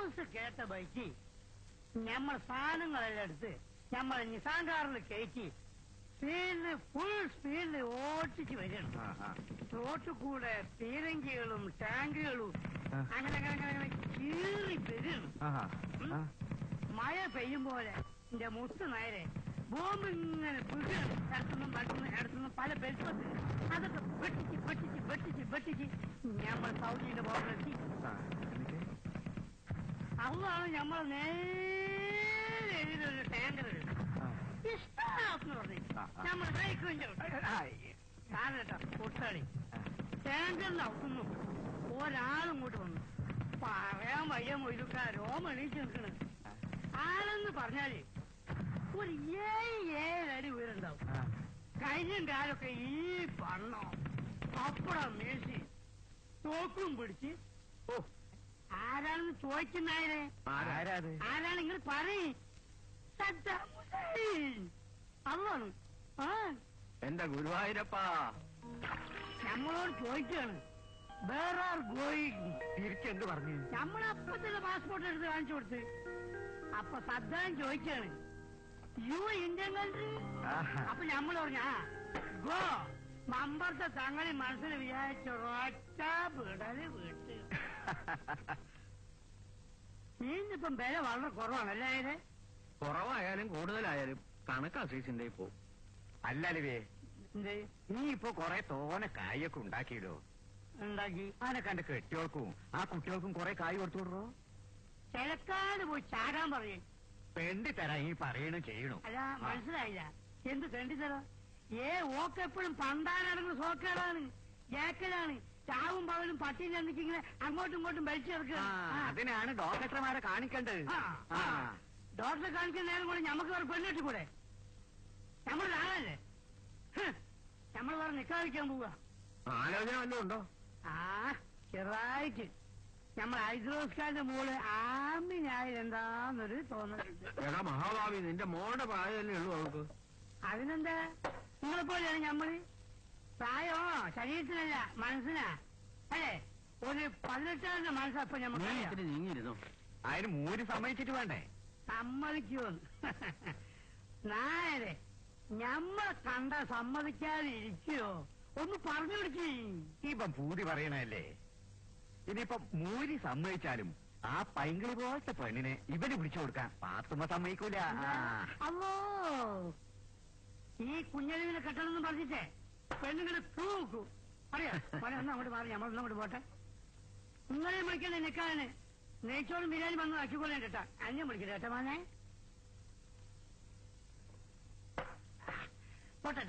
News കേട്ട bike നമ്മൾ സാധനങ്ങളെല്ലാം എടുത്ത് നമ്മൾ നിസാൻ കാറിൽ കയറ്റി ഫുൾ സ്പീഡിൽ ഓട്ടിച്ച് വരികയാണ്. റോട്ടിൽ കൂടെ പീരങ്കികളും ടാങ്കുകളും അങ്ങനെ അങ്ങനെ അങ്ങനെ കീറി വരികയാണ്. മഴ പെയ്യും പോലെ എന്റെ മുത്ത് നേരെ ബോംബ് ഇങ്ങനെ അടുത്തുനിന്നും പല ബെൽപ്പത്തിൽ അതൊക്കെ വെട്ടിച്ച് നമ്മൾ സൗദിയുടെ ബോംബെത്തി. അതാണ് നമ്മൾ നേരെ എഴുതിയൊരു ടാങ്കർ ഇഷ്ടമാണെന്ന് പറഞ്ഞു നമ്മൾ കാരണട്ടോ കൊട്ടാളി ടാങ്കറിന്റെ അവിടുന്നു ഒരാളും ഇങ്ങോട്ട് വന്നു. പറയാൻ വയ്യ മൊയിലുക്ക രോമം എണീച്ച് നിൽക്കണ്. ആരെന്ന് പറഞ്ഞാല് ഒരു 7 അടി ഉയരുണ്ടാവും. കൈയും കാലൊക്കെ ഈ പണ്ണോ പപ്പടം മേശി തോക്കും പിടിച്ച് ആരാണെന്ന് ചോദിക്കുന്നായരെ ആരാണ് നിങ്ങൾ പറയും. അതാണ് എന്റെ ഗുരുവായൂരപ്പാ നമ്മളോട് ചോദിക്കുകയാണ് വേറെ ആർ ഗോയിങ്. തിരിച്ചെന്ത് പറഞ്ഞു? നമ്മളപ്പത്തിന്റെ പാസ്പോർട്ട് എടുത്ത് കാണിച്ചു കൊടുത്ത്. അപ്പൊ സദ്ദാൻ ചോദിക്കാണ് യു ഇന്ത്യൻ കൺട്രി. അപ്പൊ നമ്മൾ പറഞ്ഞ ഗോ മമ്പറത്തെ തങ്ങളി മനസ്സിൽ വിചാരിച്ച ഒറ്റ വിടല് വീട്ട്. മീനിപ്പം വില വളരെ കുറവാണല്ലേ? അതിന് കുറവായാലും കൂടുതലായാലും കണക്കാ സീസിന്റെ ഇപ്പോ. അല്ലല്ലേ നീ ഇപ്പൊ കൊറേ തോനെ കായൊക്കെ ഉണ്ടാക്കിയിടോ. ഉണ്ടാക്കി അതിനെ കണ്ട് കെട്ടിയോൾക്കും ആ കുട്ടികൾക്കും കൊറേ കായ് കൊടുത്തു വിടറോ. ചിലക്കാട് പോയി ചാടാൻ പറയും. പെണ്ടി തരാ ഈ പറയണു ചെയ്യണു. അല്ല മനസ്സിലായില്ല. എന്ത് തെണ്ടി തരാം? ഓക്കെപ്പോഴും പണ്ടാനടങ്ങുന്ന സോക്കേടാണ്, ജാക്കലാണ്. ചാവും പകലും പട്ടിയും ചെന്നിങ്ങനെ അങ്ങോട്ടും ഇങ്ങോട്ടും വലിച്ചെടുക്കുക. അതിനാണ് ഡോക്ടർമാരെ കാണിക്കേണ്ടത്. ഡോക്ടറെ കാണിക്കുന്ന നേരം കൂടെ ഞമ്മക്ക് വേറെ പെണ്ണിട്ട് കൂടെ. നമ്മൾ ആളല്ലേ നമ്മൾ വേറെ നിക്കാതിരിക്കാൻ പോവുക. ആലോചന വല്ലതും ഉണ്ടോ? ചെറുതായിട്ട് നമ്മൾ ഹൈദ്രോസ്കാന്റെ മോള് ആമിനായാലും എന്താന്നൊരു തോന്നലുണ്ട്. എടാ മഹാഭാവി, നിന്റെ മോളുടെ പ്രായമല്ലേ ഉള്ളൂ അവൾക്ക്. അതിനെന്താ നിങ്ങളെപ്പോലെയാണ് ഞമ്മള്. പ്രായോ ശരീരത്തിനല്ല മനസ്സിനാ അല്ലേ? ഒരു 18 മനസ്സപ്പൊ ഞമ്മക്ക് നീങ്ങിയിരുന്നു. അതിന് മൂര് സമ്മതിച്ചിട്ട് വേണ്ടേ? സമ്മതിക്കുമെന്ന് നായരെ ഞമ്മളെ കണ്ട സമ്മതിക്കാതെ ഇരിക്കുവോ? ഒന്ന് പറഞ്ഞു പിടിച്ചേ. ഇപ്പം പൂതി പറയണല്ലേ. ഇനിയിപ്പം മൂരി സമ്മതിച്ചാലും ആ പൈങ്കിളി പോലത്തെ പെണ്ണിനെ ഇവന് പിടിച്ചു കൊടുക്കാൻ പാത്തുമ്മ സമ്മതിക്കൂല. അല്ലോ ഈ കുഞ്ഞലിനെ കെട്ടണമെന്ന് പറഞ്ഞിട്ടേ പെണ്ണുങ്ങളെ തൂക്കൂ. അറിയാം ഒന്ന് അങ്ങോട്ട് മാറി നമ്മളൊന്നും അങ്ങോട്ട് പോട്ടെ. നിങ്ങളെ വിളിക്കണേ നിൽക്കാന് നെയ്ച്ചോറും ബിരിയാണി വന്ന് ആക്കിക്കൊള്ളേ കേട്ടാ. അന്യം വിളിക്കട്ടെ കേട്ടോ മോനെ. പോട്ടെ.